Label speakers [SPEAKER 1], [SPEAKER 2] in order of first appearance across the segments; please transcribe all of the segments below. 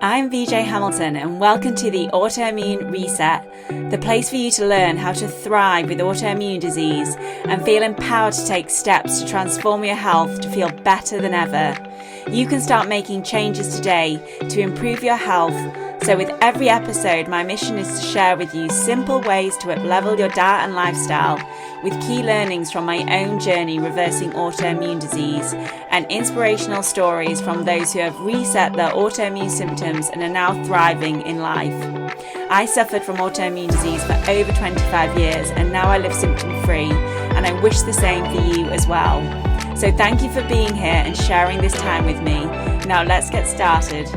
[SPEAKER 1] I'm VJ Hamilton and welcome to the Autoimmune RESET, the place for you to learn how to thrive with autoimmune disease and feel empowered to take steps to transform your health to feel better than ever. You can start making changes today to improve your health. So with every episode, my mission is to share with you simple ways to up-level your diet and lifestyle with key learnings from my own journey reversing autoimmune disease and inspirational stories from those who have reset their autoimmune symptoms and are now thriving in life. I suffered from autoimmune disease for over 25 years and now I live symptom-free, and I wish the same for you as well. So thank you for being here and sharing this time with me. Now let's get started.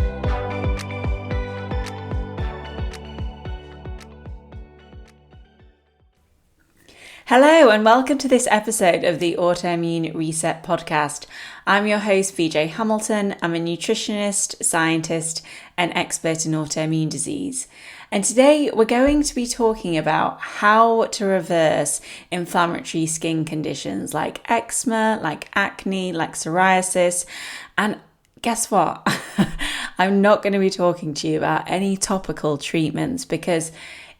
[SPEAKER 1] Hello and welcome to this episode of the Autoimmune RESET podcast. I'm your host VJ Hamilton. I'm a nutritionist, scientist and expert in autoimmune disease. And today we're going to be talking about how to reverse inflammatory skin conditions like eczema, like acne, like psoriasis. And guess what? I'm not going to be talking to you about any topical treatments because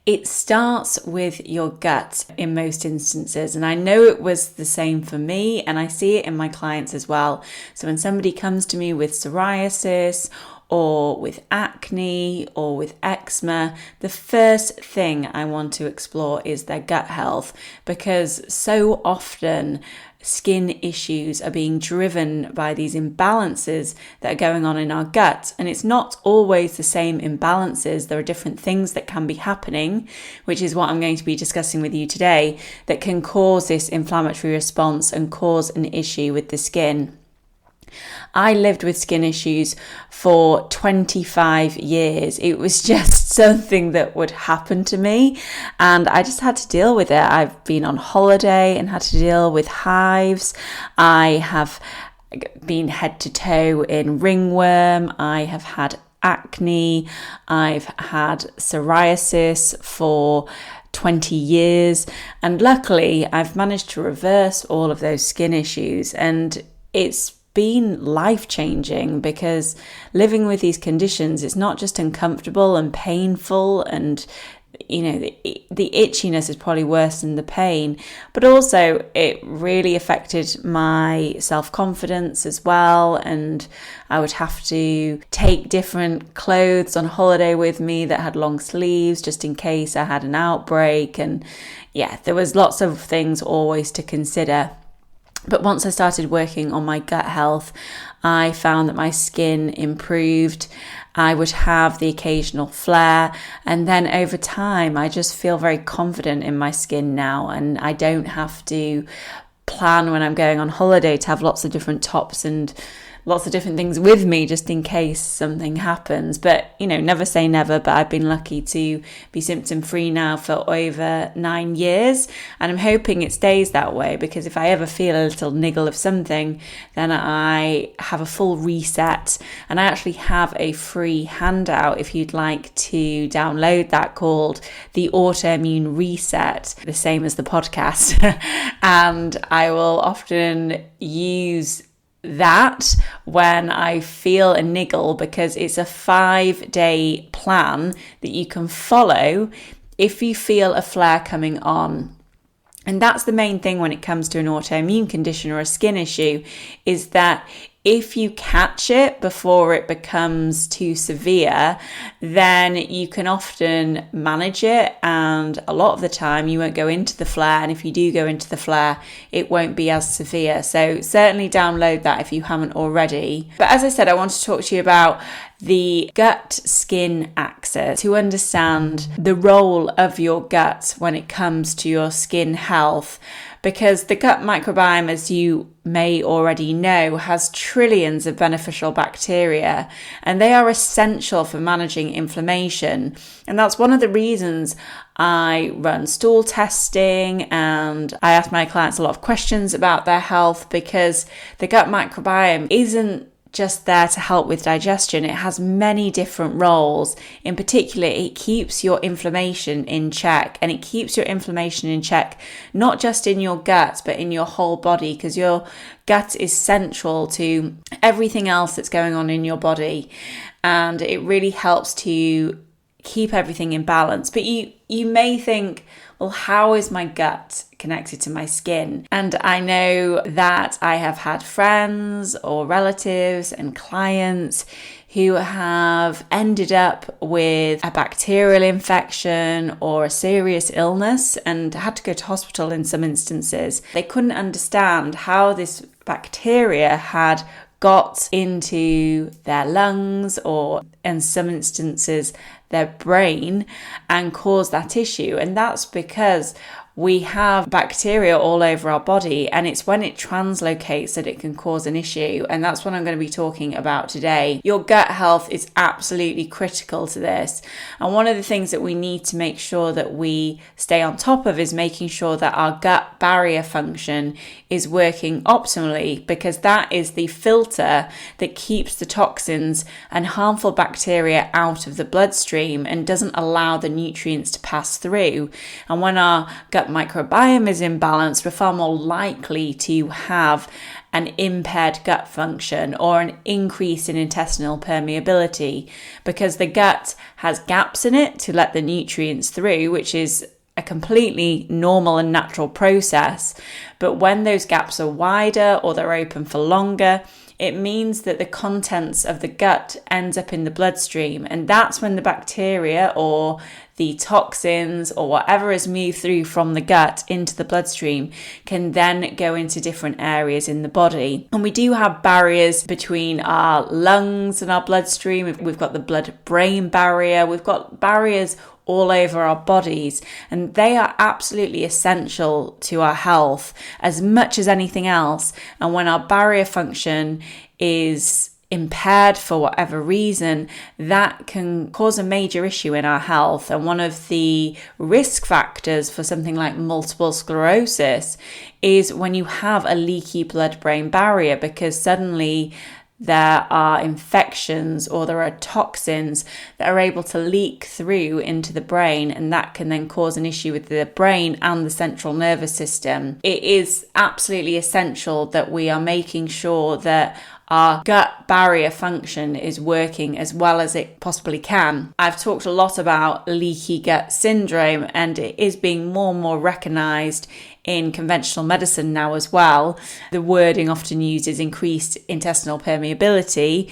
[SPEAKER 1] it starts with your gut in most instances. And I know it was the same for me and I see it in my clients as well. So when somebody comes to me with psoriasis or with acne or with eczema, the first thing I want to explore is their gut health, because so often skin issues are being driven by these imbalances that are going on in our gut. And it's not always the same imbalances. There are different things that can be happening, which is what I'm going to be discussing with you today, that can cause this inflammatory response and cause an issue with the skin. I lived with skin issues for 25 years. It was just something that would happen to me and I just had to deal with it. I've been on holiday and had to deal with hives. I have been head to toe in ringworm. I have had acne. I've had psoriasis for 20 years. And luckily, I've managed to reverse all of those skin issues. And it's been life-changing because living with these conditions, it's not just uncomfortable and painful and the itchiness is probably worse than the pain, but also it really affected my self-confidence as well. And I would have to take different clothes on holiday with me that had long sleeves just in case I had an outbreak. And yeah, there was lots of things always to consider. But once I started working on my gut health, I found that my skin improved. I would have the occasional flare. And then over time, I just feel very confident in my skin now. And I don't have to plan when I'm going on holiday to have lots of different tops and lots of different things with me just in case something happens. But, never say never, but I've been lucky to be symptom-free now for over 9 years. And I'm hoping it stays that way, because if I ever feel a little niggle of something, then I have a full reset. And I actually have a free handout if you'd like to download that, called the Autoimmune RESET, the same as the podcast. And I will often use that when I feel a niggle, because it's a 5-day plan that you can follow if you feel a flare coming on. And that's the main thing when it comes to an autoimmune condition or a skin issue, is that if you catch it before it becomes too severe, then you can often manage it, and a lot of the time you won't go into the flare, and if you do go into the flare, it won't be as severe. So certainly download that if you haven't already. But as I said, I want to talk to you about the gut-skin axis, to understand the role of your gut when it comes to your skin health. Because the gut microbiome, as you may already know, has trillions of beneficial bacteria, and they are essential for managing inflammation. And that's one of the reasons I run stool testing and I ask my clients a lot of questions about their health, because the gut microbiome isn't just there to help with digestion. It has many different roles. In particular, it keeps your inflammation in check, and it keeps your inflammation in check not just in your gut but in your whole body, because your gut is central to everything else that's going on in your body, and it really helps to keep everything in balance. But you may think, well, how is my gut connected to my skin? And I know that I have had friends or relatives and clients who have ended up with a bacterial infection or a serious illness and had to go to hospital in some instances. They couldn't understand how this bacteria had got into their lungs or, in some instances, their brain and caused that issue. And that's because we have bacteria all over our body, and it's when it translocates that it can cause an issue. And that's what I'm going to be talking about today. Your gut health is absolutely critical to this. And one of the things that we need to make sure that we stay on top of is making sure that our gut barrier function is working optimally, because that is the filter that keeps the toxins and harmful bacteria out of the bloodstream and doesn't allow the nutrients to pass through. And when our gut microbiome is imbalanced, we're far more likely to have an impaired gut function or an increase in intestinal permeability, because the gut has gaps in it to let the nutrients through, which is a completely normal and natural process. But when those gaps are wider or they're open for longer, it means that the contents of the gut ends up in the bloodstream, and that's when the bacteria or the toxins or whatever is moved through from the gut into the bloodstream can then go into different areas in the body. And we do have barriers between our lungs and our bloodstream. We've got the blood-brain barrier. We've got barriers all over our bodies, and they are absolutely essential to our health as much as anything else. And when our barrier function is impaired for whatever reason, that can cause a major issue in our health. And one of the risk factors for something like multiple sclerosis is when you have a leaky blood-brain barrier, because suddenly there are infections or there are toxins that are able to leak through into the brain, and that can then cause an issue with the brain and the central nervous system. It is absolutely essential that we are making sure that our gut barrier function is working as well as it possibly can. I've talked a lot about leaky gut syndrome, and it is being more and more recognised in conventional medicine now as well. The wording often used is increased intestinal permeability,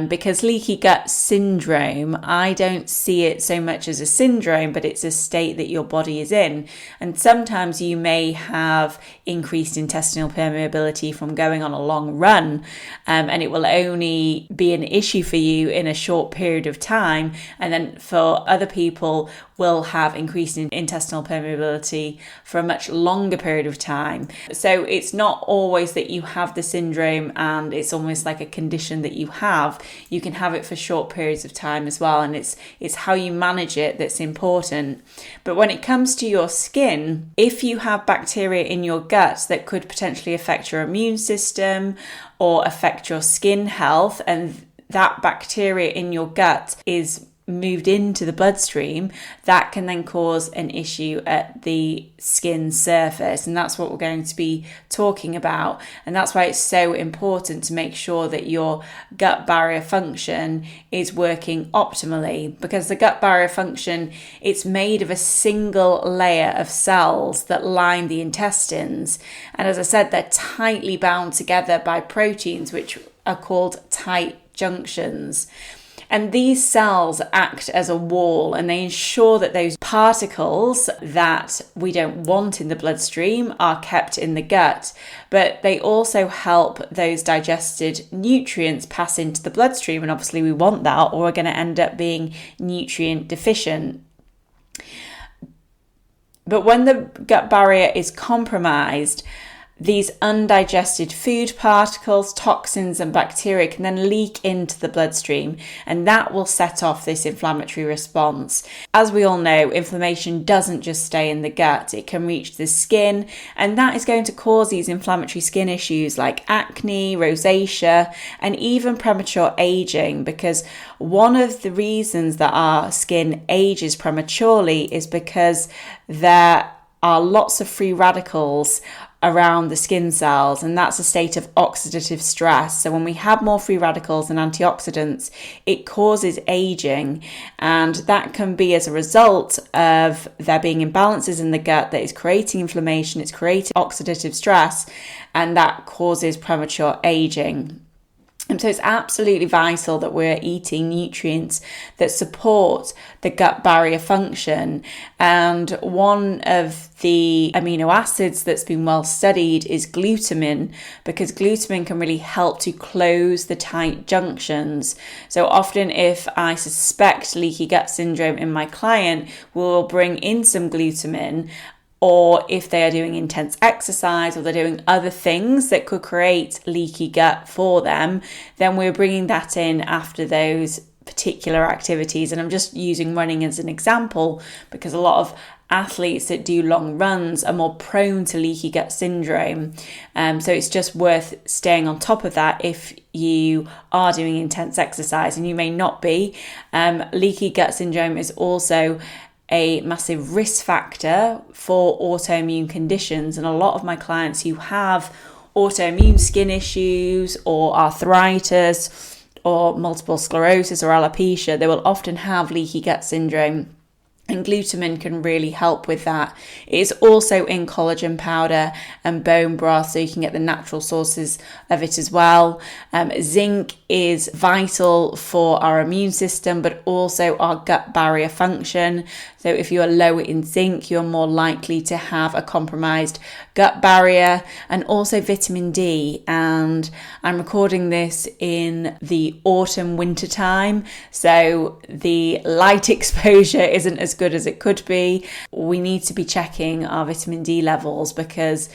[SPEAKER 1] because leaky gut syndrome, I don't see it so much as a syndrome, but it's a state that your body is in. And sometimes you may have increased intestinal permeability from going on a long run, and it will only be an issue for you in a short period of time. And then for other people, will have increased intestinal permeability for a much longer period of time. So it's not always that you have the syndrome and it's almost like a condition that you have. You can have it for short periods of time as well, and it's how you manage it that's important. But when it comes to your skin, if you have bacteria in your gut that could potentially affect your immune system or affect your skin health, and that bacteria in your gut is moved into the bloodstream, that can then cause an issue at the skin surface. And that's what we're going to be talking about. And that's why it's so important to make sure that your gut barrier function is working optimally, because the gut barrier function, it's made of a single layer of cells that line the intestines. And as I said, they're tightly bound together by proteins, which are called tight junctions. And these cells act as a wall, and they ensure that those particles that we don't want in the bloodstream are kept in the gut. But they also help those digested nutrients pass into the bloodstream. And obviously we want that, or we're going to end up being nutrient deficient. But when the gut barrier is compromised, these undigested food particles, toxins and bacteria can then leak into the bloodstream, and that will set off this inflammatory response. As we all know, inflammation doesn't just stay in the gut, it can reach the skin, and that is going to cause these inflammatory skin issues like acne, rosacea, and even premature aging, because one of the reasons that our skin ages prematurely is because there are lots of free radicals around the skin cells, and that's a state of oxidative stress. So when we have more free radicals and antioxidants, it causes aging, and that can be as a result of there being imbalances in the gut that is creating inflammation, it's creating oxidative stress, and that causes premature aging. And so it's absolutely vital that we're eating nutrients that support the gut barrier function. And one of the amino acids that's been well studied is glutamine, because glutamine can really help to close the tight junctions. So often if I suspect leaky gut syndrome in my client, we'll bring in some glutamine, or if they are doing intense exercise or they're doing other things that could create leaky gut for them, then we're bringing that in after those particular activities. And I'm just using running as an example because a lot of athletes that do long runs are more prone to leaky gut syndrome. So it's just worth staying on top of that if you are doing intense exercise, and you may not be. Leaky gut syndrome is also a massive risk factor for autoimmune conditions, and a lot of my clients who have autoimmune skin issues or arthritis or multiple sclerosis or alopecia, they will often have leaky gut syndrome, and glutamine can really help with that. It is also in collagen powder and bone broth, so you can get the natural sources of it as well. Zinc is vital for our immune system, but also our gut barrier function. So if you are low in zinc, you're more likely to have a compromised gut barrier, and also vitamin D. And I'm recording this in the autumn winter time, so the light exposure isn't as good as it could be. We need to be checking our vitamin D levels, because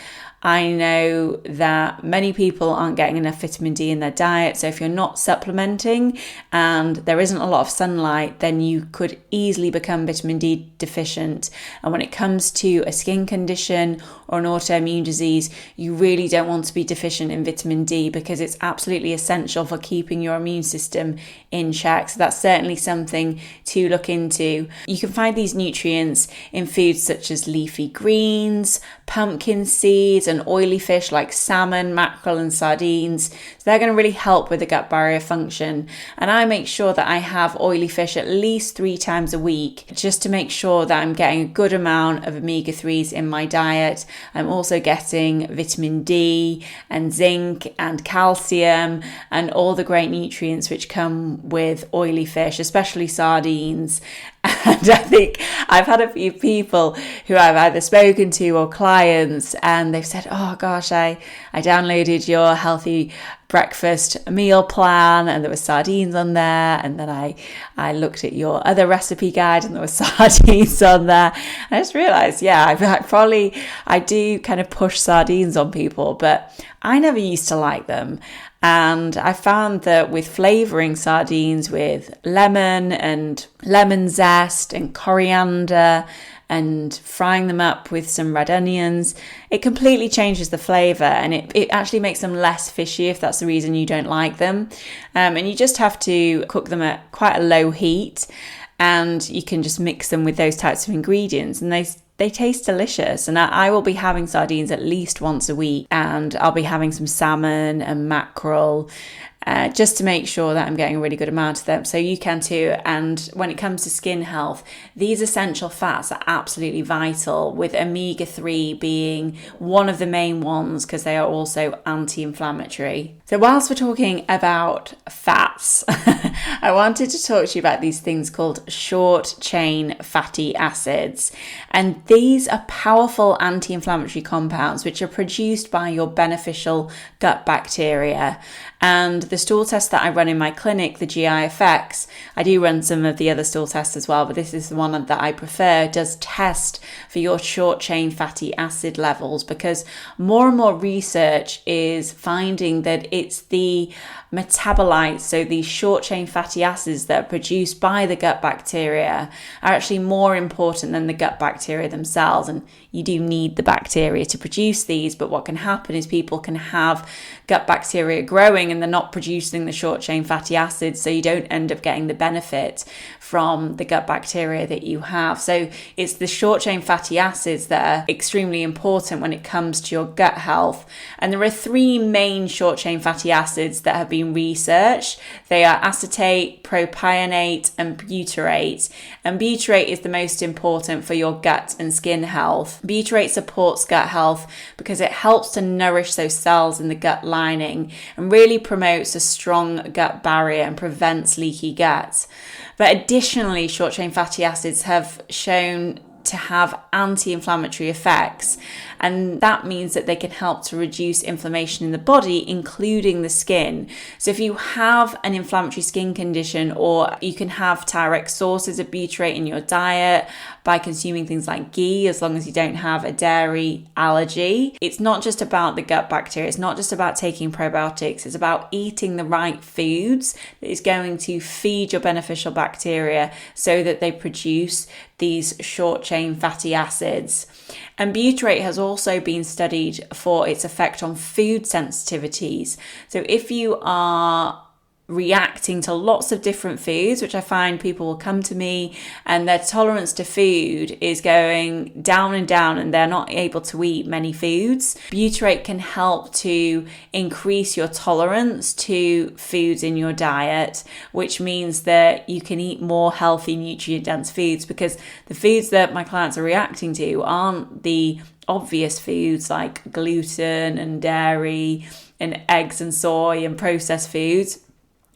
[SPEAKER 1] I know that many people aren't getting enough vitamin D in their diet. So if you're not supplementing and there isn't a lot of sunlight, then you could easily become vitamin D deficient. And when it comes to a skin condition or an autoimmune disease, you really don't want to be deficient in vitamin D, because it's absolutely essential for keeping your immune system in check. So that's certainly something to look into. You can find these nutrients in foods such as leafy greens, pumpkin seeds, and oily fish like salmon, mackerel and sardines. So they're going to really help with the gut barrier function. And I make sure that I have oily fish at least 3 times a week, just to make sure that I'm getting a good amount of omega-3s in my diet. I'm also getting vitamin D and zinc and calcium and all the great nutrients which come with oily fish, especially sardines. And I think I've had a few people who I've either spoken to or clients, and they've said, oh gosh, I downloaded your healthy breakfast meal plan and there were sardines on there, and then I looked at your other recipe guide and there were sardines on there. And I just realized, I do kind of push sardines on people, but I never used to like them. And I found that with flavouring sardines with lemon and lemon zest and coriander and frying them up with some red onions, it completely changes the flavour, and it actually makes them less fishy if that's the reason you don't like them. And you just have to cook them at quite a low heat, and you can just mix them with those types of ingredients, and they taste delicious. And I will be having sardines at least once a week, and I'll be having some salmon and mackerel, just to make sure that I'm getting a really good amount of them. So you can too. And when it comes to skin health, these essential fats are absolutely vital, with omega-3 being one of the main ones, because they are also anti-inflammatory. So whilst we're talking about fats, I wanted to talk to you about these things called short chain fatty acids. And these are powerful anti-inflammatory compounds which are produced by your beneficial gut bacteria. And the stool test that I run in my clinic, the GI-FX, I do run some of the other stool tests as well, but this is the one that I prefer, does test for your short chain fatty acid levels, because more and more research is finding that it's the metabolites, so these short chain fatty acids that are produced by the gut bacteria, are actually more important than the gut bacteria themselves. And you do need the bacteria to produce these, but what can happen is people can have gut bacteria growing and they're not producing the short chain fatty acids, so you don't end up getting the benefit from the gut bacteria that you have. So it's the short chain fatty acids that are extremely important when it comes to your gut health. And there are 3 main short chain fatty acids that have been researched. They are acetate, propionate, and butyrate. And butyrate is the most important for your gut and skin health. Butyrate supports gut health because it helps to nourish those cells in the gut lining and really promotes a strong gut barrier and prevents leaky gut. But additionally, short chain fatty acids have shown to have anti-inflammatory effects, and that means that they can help to reduce inflammation in the body, including the skin. So if you have an inflammatory skin condition, or you can have direct sources of butyrate in your diet by consuming things like ghee, as long as you don't have a dairy allergy. It's not just about the gut bacteria, it's not just about taking probiotics, it's about eating the right foods that is going to feed your beneficial bacteria so that they produce these short chain fatty acids. And butyrate has also been studied for its effect on food sensitivities. So if you are reacting to lots of different foods, which I find people will come to me and their tolerance to food is going down and down and they're not able to eat many foods, butyrate can help to increase your tolerance to foods in your diet, which means that you can eat more healthy, nutrient-dense foods, because the foods that my clients are reacting to aren't the obvious foods like gluten and dairy and eggs and soy and processed foods.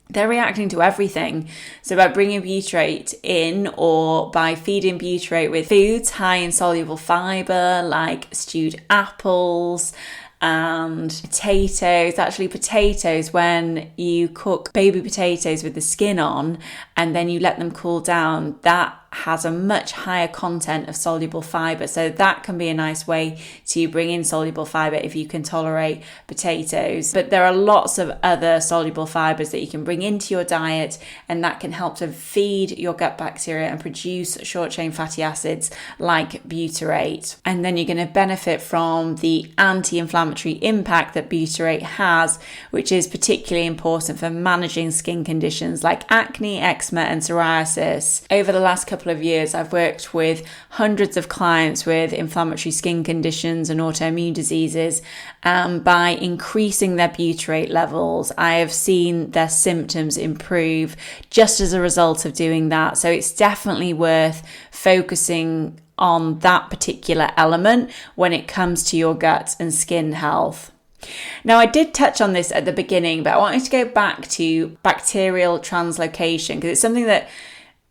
[SPEAKER 1] They're reacting to everything. So by bringing butyrate in, or by feeding butyrate with foods high in soluble fibre like stewed apples and potatoes, actually potatoes, when you cook baby potatoes with the skin on and then you let them cool down, that has a much higher content of soluble fibre. So that can be a nice way to bring in soluble fibre if you can tolerate potatoes. But there are lots of other soluble fibres that you can bring into your diet, and that can help to feed your gut bacteria and produce short chain fatty acids like butyrate. And then you're going to benefit from the anti-inflammatory impact that butyrate has, which is particularly important for managing skin conditions like acne, eczema, and psoriasis. Over the last couple of years, I've worked with hundreds of clients with inflammatory skin conditions and autoimmune diseases. By increasing their butyrate levels, I have seen their symptoms improve just as a result of doing that. So it's definitely worth focusing on that particular element when it comes to your gut and skin health. Now, I did touch on this at the beginning, but I wanted to go back to bacterial translocation because it's something that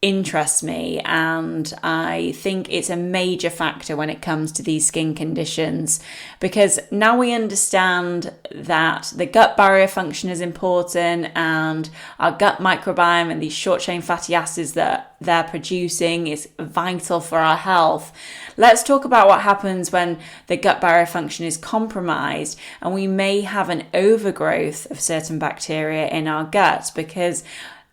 [SPEAKER 1] interests me, and I think it's a major factor when it comes to these skin conditions, because now we understand that the gut barrier function is important and our gut microbiome and these short chain fatty acids that they're producing is vital for our health. Let's talk about what happens when the gut barrier function is compromised and we may have an overgrowth of certain bacteria in our gut, because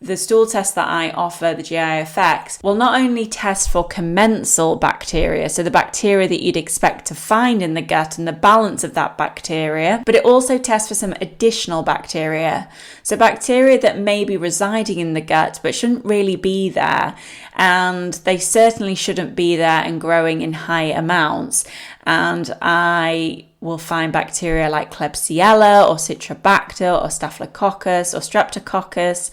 [SPEAKER 1] the stool test that I offer, the GI-FX, will not only test for commensal bacteria, so the bacteria that you'd expect to find in the gut and the balance of that bacteria, but it also tests for some additional bacteria. So bacteria that may be residing in the gut but shouldn't really be there, and they certainly shouldn't be there and growing in high amounts. And I will find bacteria like Klebsiella or Citrobacter or Staphylococcus or Streptococcus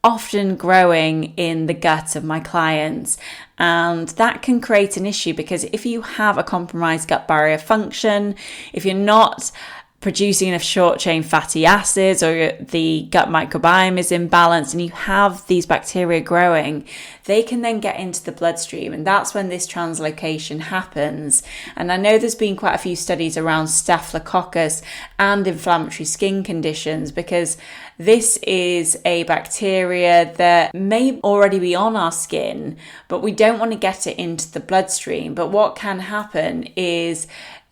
[SPEAKER 1] often growing in the gut of my clients. And that can create an issue, because if you have a compromised gut barrier function, if you're not producing enough short chain fatty acids, or the gut microbiome is imbalanced, and you have these bacteria growing, they can then get into the bloodstream, and that's when this translocation happens. And I know there's been quite a few studies around Staphylococcus and inflammatory skin conditions, because this is a bacteria that may already be on our skin, but we don't want to get it into the bloodstream. But what can happen is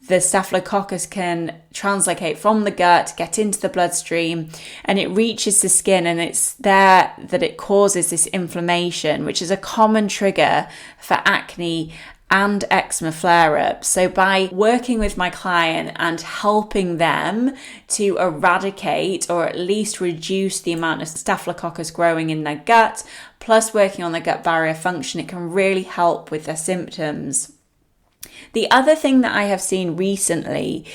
[SPEAKER 1] the Staphylococcus can translocate from the gut, get into the bloodstream, and it reaches the skin, and it's there that it causes this inflammation, which is a common trigger for acne and eczema flare-ups. So by working with my client and helping them to eradicate or at least reduce the amount of Staphylococcus growing in their gut, plus working on their gut barrier function, it can really help with their symptoms. The other thing that I have seen recently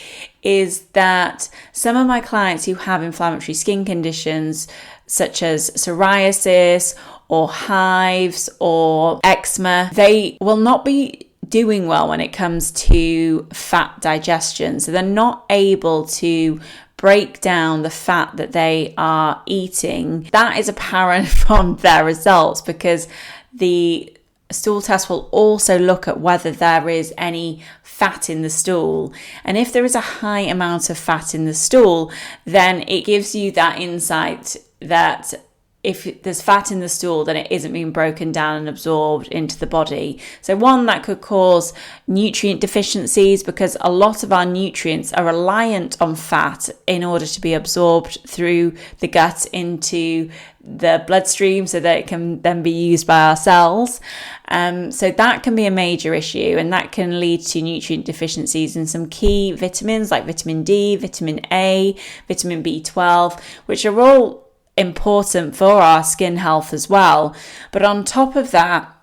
[SPEAKER 1] is that some of my clients who have inflammatory skin conditions such as psoriasis or hives or eczema, they will not be doing well when it comes to fat digestion. So they're not able to break down the fat that they are eating. That is apparent from their results, because the stool test will also look at whether there is any fat in the stool. And if there is a high amount of fat in the stool, then it gives you that insight that if there's fat in the stool, then it isn't being broken down and absorbed into the body. So one, that could cause nutrient deficiencies, because a lot of our nutrients are reliant on fat in order to be absorbed through the gut into the bloodstream so that it can then be used by our cells. So that can be a major issue, and that can lead to nutrient deficiencies in some key vitamins like vitamin D, vitamin A, vitamin B12, which are all important for our skin health as well. But on top of that,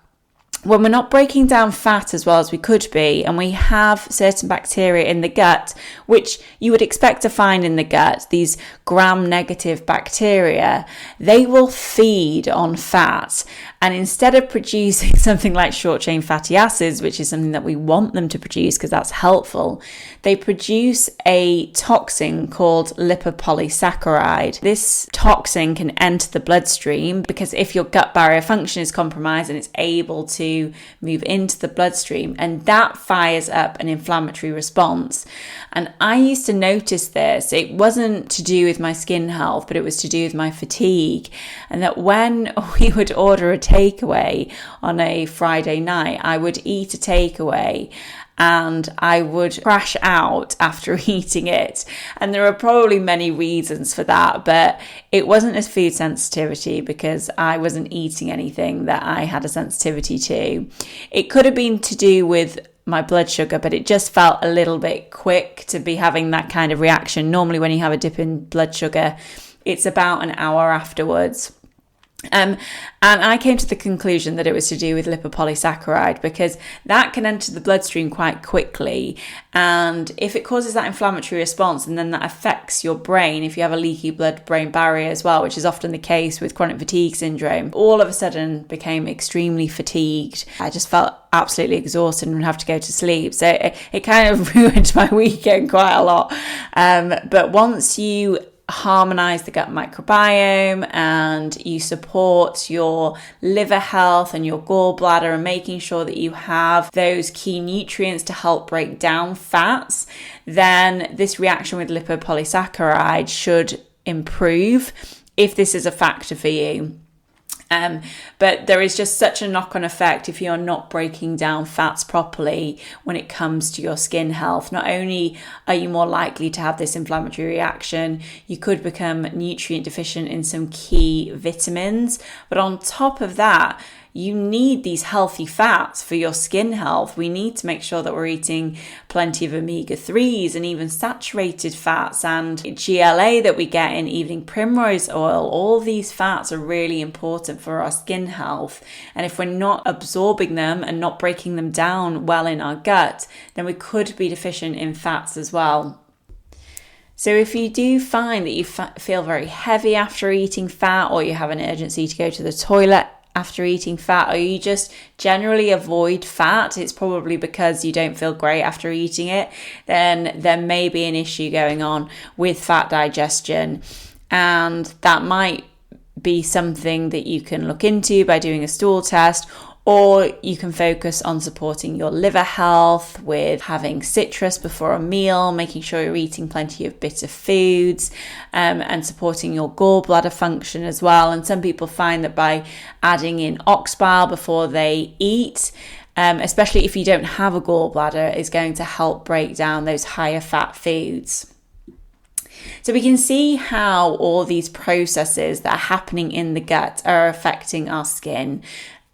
[SPEAKER 1] when we're not breaking down fat as well as we could be, and we have certain bacteria in the gut, which you would expect to find in the gut, these gram-negative bacteria, they will feed on fat. And instead of producing something like short-chain fatty acids, which is something that we want them to produce because that's helpful, they produce a toxin called lipopolysaccharide. This toxin can enter the bloodstream because if your gut barrier function is compromised, and it's able to move into the bloodstream, and that fires up an inflammatory response. And I used to notice this. It wasn't to do with my skin health, but it was to do with my fatigue. And that when we would order a takeaway on a Friday night, I would eat a takeaway and I would crash out after eating it. And there are probably many reasons for that, but it wasn't a food sensitivity because I wasn't eating anything that I had a sensitivity to. It could have been to do with my blood sugar, but it just felt a little bit quick to be having that kind of reaction. Normally when you have a dip in blood sugar, it's about an hour afterwards. And I came to the conclusion that it was to do with lipopolysaccharide, because that can enter the bloodstream quite quickly. And if it causes that inflammatory response, and then that affects your brain, if you have a leaky blood-brain barrier as well, which is often the case with chronic fatigue syndrome, all of a sudden became extremely fatigued. I just felt absolutely exhausted and would have to go to sleep. So it kind of ruined my weekend quite a lot. But once you harmonize the gut microbiome and you support your liver health and your gallbladder, and making sure that you have those key nutrients to help break down fats, then this reaction with lipopolysaccharide should improve if this is a factor for you. But there is just such a knock-on effect if you're not breaking down fats properly when it comes to your skin health. Not only are you more likely to have this inflammatory reaction, you could become nutrient deficient in some key vitamins. But on top of that, you need these healthy fats for your skin health. We need to make sure that we're eating plenty of omega-3s and even saturated fats and GLA that we get in evening primrose oil. All these fats are really important for our skin health. And if we're not absorbing them and not breaking them down well in our gut, then we could be deficient in fats as well. So if you do find that you feel very heavy after eating fat, or you have an urgency to go to the toilet after eating fat, or you just generally avoid fat, it's probably because you don't feel great after eating it, then there may be an issue going on with fat digestion. And that might be something that you can look into by doing a stool test, or you can focus on supporting your liver health with having citrus before a meal, making sure you're eating plenty of bitter foods, and supporting your gallbladder function as well. And some people find that by adding in ox bile before they eat, especially if you don't have a gallbladder, is going to help break down those higher fat foods. So we can see how all these processes that are happening in the gut are affecting our skin.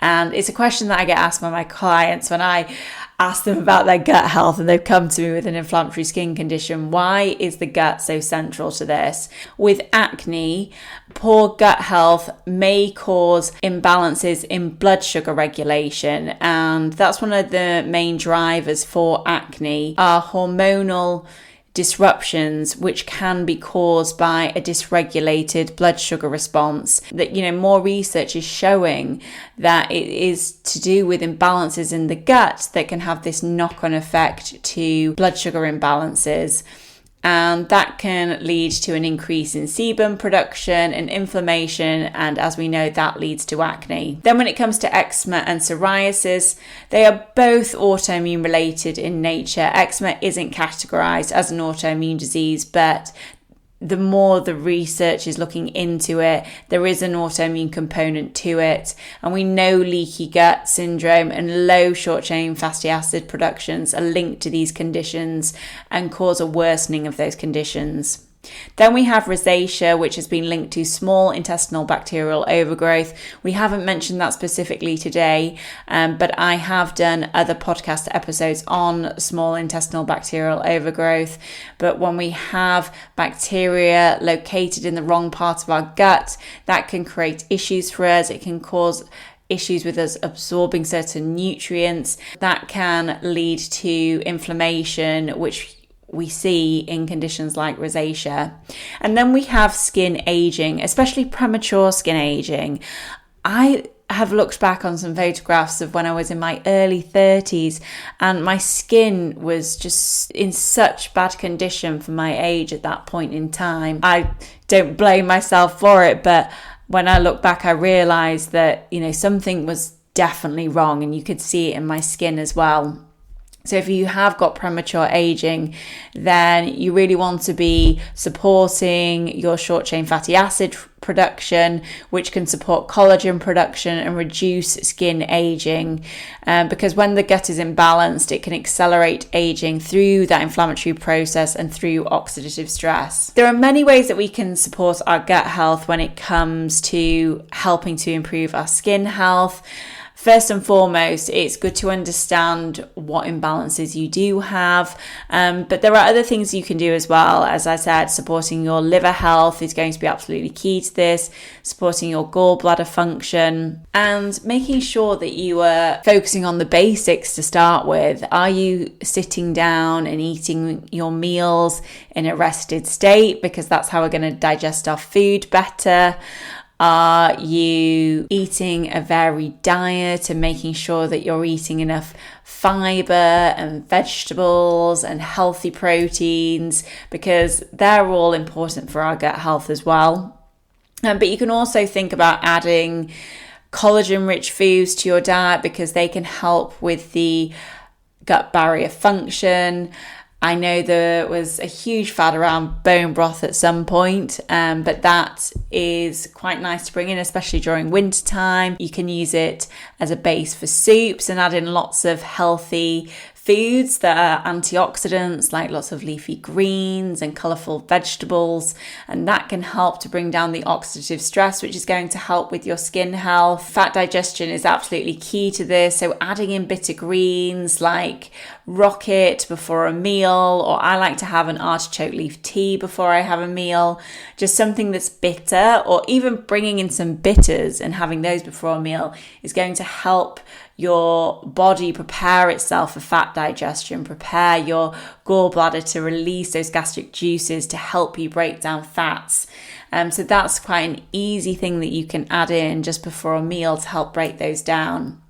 [SPEAKER 1] And it's a question that I get asked by my clients when I ask them about their gut health and they've come to me with an inflammatory skin condition. Why is the gut so central to this? With acne, poor gut health may cause imbalances in blood sugar regulation. And that's one of the main drivers for acne, are hormonal disruptions, which can be caused by a dysregulated blood sugar response. That, more research is showing that it is to do with imbalances in the gut that can have this knock-on effect to blood sugar imbalances. And that can lead to an increase in sebum production and inflammation. And as we know, that leads to acne. Then when it comes to eczema and psoriasis, they are both autoimmune related in nature. Eczema isn't categorized as an autoimmune disease, but the more the research is looking into it, there is an autoimmune component to it. And we know leaky gut syndrome and low short-chain fatty acid productions are linked to these conditions and cause a worsening of those conditions. Then we have rosacea, which has been linked to small intestinal bacterial overgrowth. We haven't mentioned that specifically today, but I have done other podcast episodes on small intestinal bacterial overgrowth. But when we have bacteria located in the wrong part of our gut, that can create issues for us. It can cause issues with us absorbing certain nutrients. That can lead to inflammation, which we see in conditions like rosacea. And then we have skin aging, especially premature skin aging. I have looked back on some photographs of when I was in my early 30s and my skin was just in such bad condition for my age at that point in time. I don't blame myself for it, but when I look back, I realized that, something was definitely wrong, and you could see it in my skin as well. So if you have got premature aging, then you really want to be supporting your short-chain fatty acid production, which can support collagen production and reduce skin aging. Because when the gut is imbalanced, it can accelerate aging through that inflammatory process and through oxidative stress. There are many ways that we can support our gut health when it comes to helping to improve our skin health. First and foremost, it's good to understand what imbalances you do have, but there are other things you can do as well. As I said, supporting your liver health is going to be absolutely key to this, supporting your gallbladder function, and making sure that you are focusing on the basics to start with. Are you sitting down and eating your meals in a rested state? Because that's how we're going to digest our food better. Are you eating a varied diet and making sure that you're eating enough fiber and vegetables and healthy proteins? Because they're all important for our gut health as well. But you can also think about adding collagen-rich foods to your diet because they can help with the gut barrier function. I know there was a huge fad around bone broth at some point, but that is quite nice to bring in, especially during winter time. You can use it as a base for soups and add in lots of healthy foods that are antioxidants, like lots of leafy greens and colourful vegetables, and that can help to bring down the oxidative stress, which is going to help with your skin health. Fat digestion is absolutely key to this, so adding in bitter greens like rocket before a meal, or I like to have an artichoke leaf tea before I have a meal, just something that's bitter, or even bringing in some bitters and having those before a meal is going to help your body prepare itself for fat fat digestion, prepare your gallbladder to release those gastric juices to help you break down fats. So that's quite an easy thing that you can add in just before a meal to help break those down.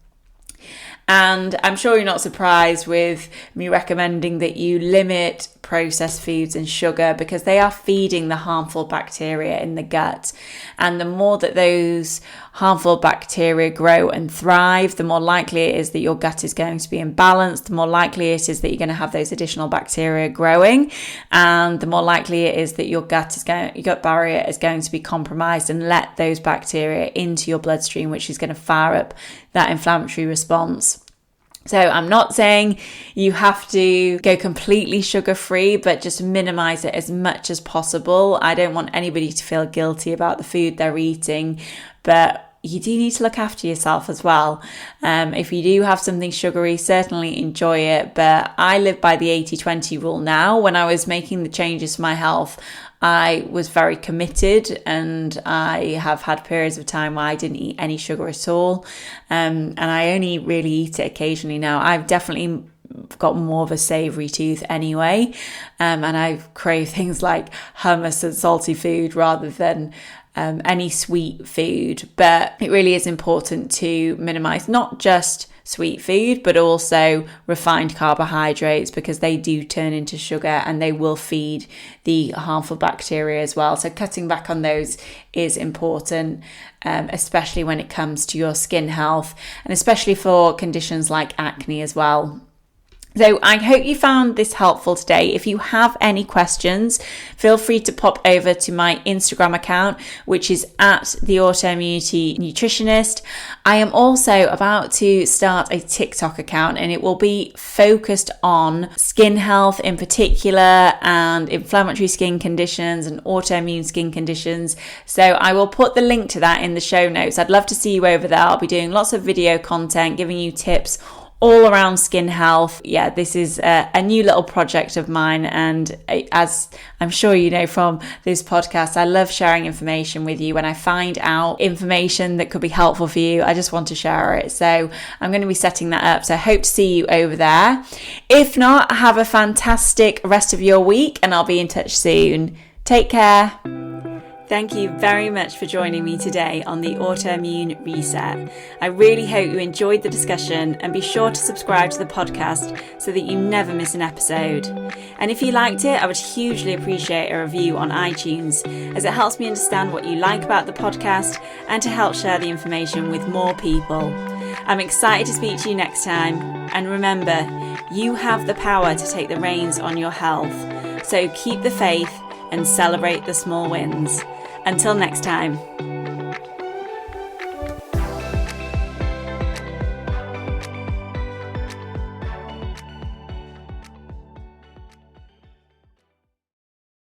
[SPEAKER 1] And I'm sure you're not surprised with me recommending that you limit processed foods and sugar, because they are feeding the harmful bacteria in the gut. And the more that those harmful bacteria grow and thrive, the more likely it is that your gut is going to be imbalanced, the more likely it is that you're going to have those additional bacteria growing, and the more likely it is that your gut barrier is going to be compromised and let those bacteria into your bloodstream, which is going to fire up that inflammatory response. So I'm not saying you have to go completely sugar-free, but just minimize it as much as possible. I don't want anybody to feel guilty about the food they're eating, but you do need to look after yourself as well. If you do have something sugary, certainly enjoy it. But I live by the 80-20 rule now. When I was making the changes to my health, I was very committed, and I have had periods of time where I didn't eat any sugar at all. And I only really eat it occasionally now. I've definitely got more of a savoury tooth anyway. And I crave things like hummus and salty food rather than any sweet food. But it really is important to minimise not just sweet food, but also refined carbohydrates, because they do turn into sugar and they will feed the harmful bacteria as well. So cutting back on those is important, especially when it comes to your skin health, and especially for conditions like acne as well. So I hope you found this helpful today. If you have any questions, feel free to pop over to my Instagram account, which is at the Autoimmunity Nutritionist. I am also about to start a TikTok account, and it will be focused on skin health in particular, and inflammatory skin conditions and autoimmune skin conditions. So I will put the link to that in the show notes. I'd love to see you over there. I'll be doing lots of video content, giving you tips all around skin health. Yeah, this is a new little project of mine, and as I'm sure you know from this podcast, I love sharing information with you. When I find out information that could be helpful for you, I just want to share it. So I'm going to be setting that up, so I hope to see you over there. If not, have a fantastic rest of your week, and I'll be in touch soon. Take care. Thank you very much for joining me today on the Autoimmune Reset. I really hope you enjoyed the discussion, and be sure to subscribe to the podcast so that you never miss an episode. And if you liked it, I would hugely appreciate a review on iTunes, as it helps me understand what you like about the podcast and to help share the information with more people. I'm excited to speak to you next time, and remember, you have the power to take the reins on your health. So keep the faith and celebrate the small wins. Until next time.